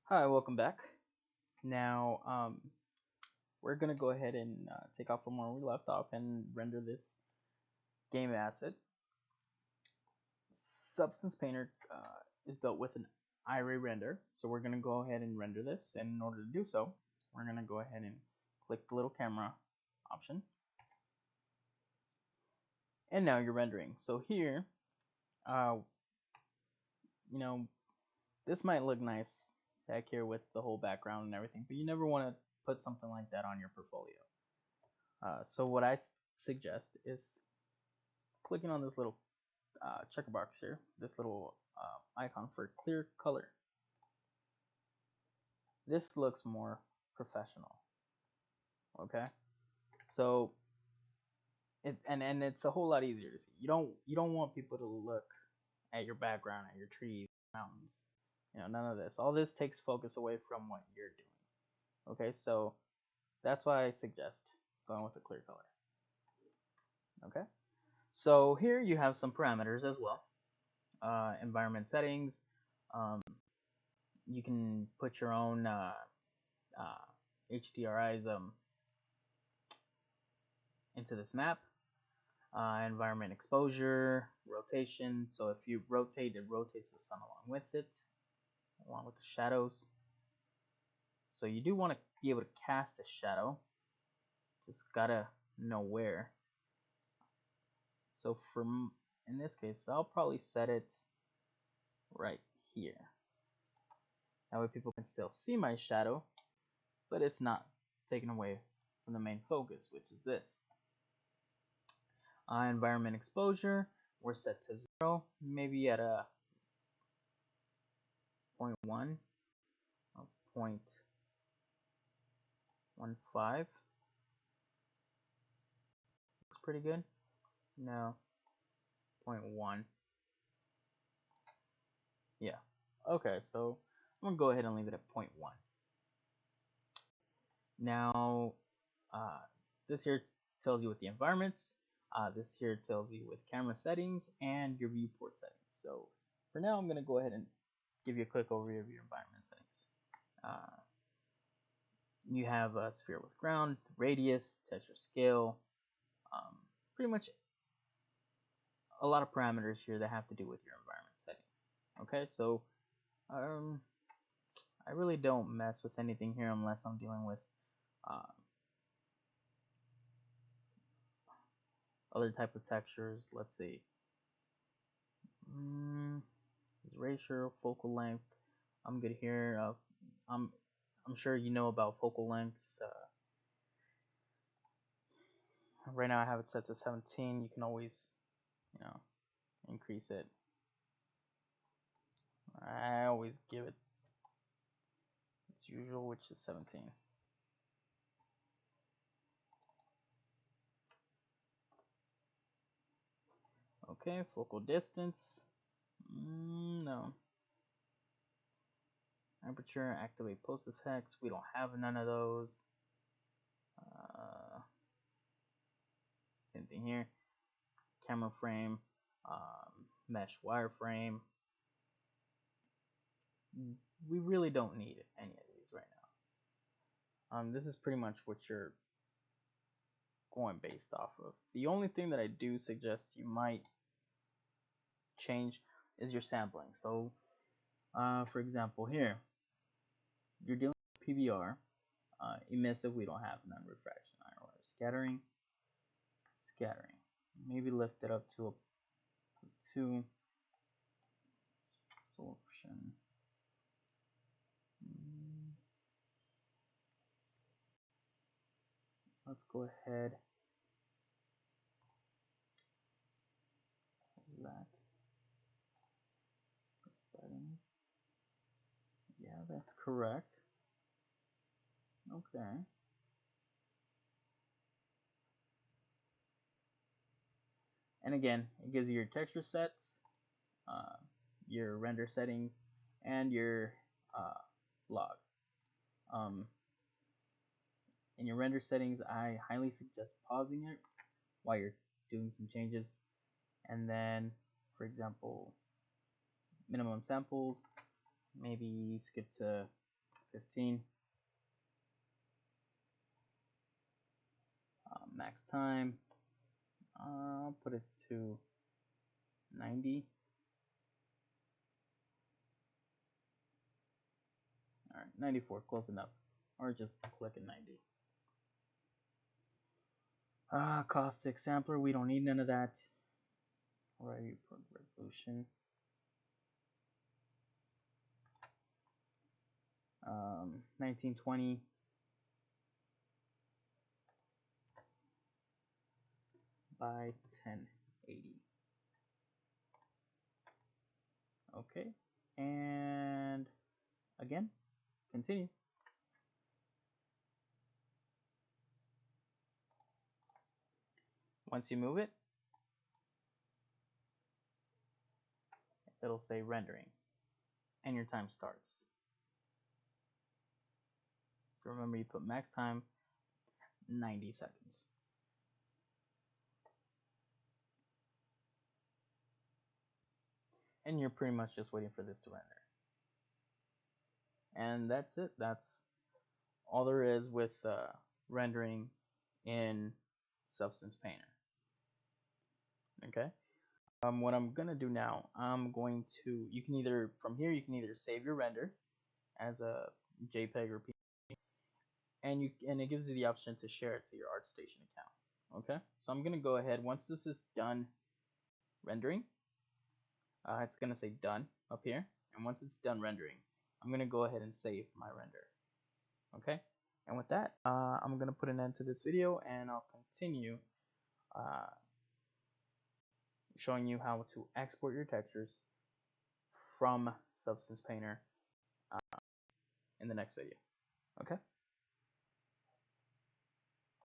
Hi, welcome back. Now, we're gonna go ahead and take off from where we left off and render this game asset. Substance Painter is built with an Iray Render, so we're gonna go ahead and render this. And in order to do so, we're gonna go ahead and click the little camera option, and now you're rendering. So here, uh, you know, this might look nice back here with the whole background and everything, but you never want to put something like that on your portfolio. So what I suggest is clicking on this little checker box here, this little icon for clear color. This looks more professional. Okay, so and it's a whole lot easier to see. You don't want people to look at your background, at your trees, mountains. None of this. All this takes focus away from what you're doing. Okay, so that's why I suggest going with a clear color. Okay, so here you have some parameters as well. Environment settings. Um, you can put your own HDRIs into this map. Environment exposure, rotation. So if you rotate, it rotates the sun along with it, along with the shadows. So you do want to be able to cast a shadow. Just gotta know where. So in this case, I'll probably set it right here. That way people can still see my shadow, but it's not taken away from the main focus, which is this. Environment exposure, we're set to 0, maybe at a 0.1 or 0.15. Looks pretty good. No, 0.1. Yeah. Okay, so I'm gonna go ahead and leave it at 0.1. Now, this here tells you with the environments. This here tells you with camera settings and your viewport settings. So for now, I'm gonna go ahead and give you a quick overview of your environment settings. You have a sphere with ground, radius, texture scale, pretty much a lot of parameters here that have to do with your environment settings. Okay, so I really don't mess with anything here unless I'm dealing with other type of textures. Let's see, ratio, focal length. I'm good here. I'm sure you know about focal length. Right now I have it set to 17. You can always, increase it. I always give it its usual, which is 17. Okay, focal distance. No. Aperture, activate post effects. We don't have none of those. Same thing here. Camera frame, mesh wireframe. We really don't need any of these right now. This is pretty much what you're going based off of. The only thing that I do suggest you might change is your sampling. So, for example, here you're dealing with PBR, emissive. We don't have none. Refraction, IR, scattering. Maybe lift it up to a 2. Absorption. Let's go ahead. Close that. Settings. Yeah, that's correct. Okay. And again, it gives you your texture sets, your render settings, and your log. In your render settings, I highly suggest pausing it while you're doing some changes, and then, for example, minimum samples, maybe skip to 15. Max time, I'll put it to 90. All right, 94, close enough. Or just click at 90. Caustic sampler, we don't need none of that. Alright, resolution. 1920 by 1080. Okay, and again, continue. Once you move it, it'll say rendering, and your time starts. So remember, you put max time 90 seconds. And you're pretty much just waiting for this to render. And that's it. That's all there is with rendering in Substance Painter. Okay. What I'm gonna do now, you can either, from here, you can either save your render as a JPEG or PNG, and it gives you the option to share it to your ArtStation account. Okay. So I'm gonna go ahead, once this is done rendering, it's gonna say done up here, and once it's done rendering, I'm gonna go ahead and save my render. Okay, and with that, I'm gonna put an end to this video, and I'll continue showing you how to export your textures from Substance Painter in the next video. Okay.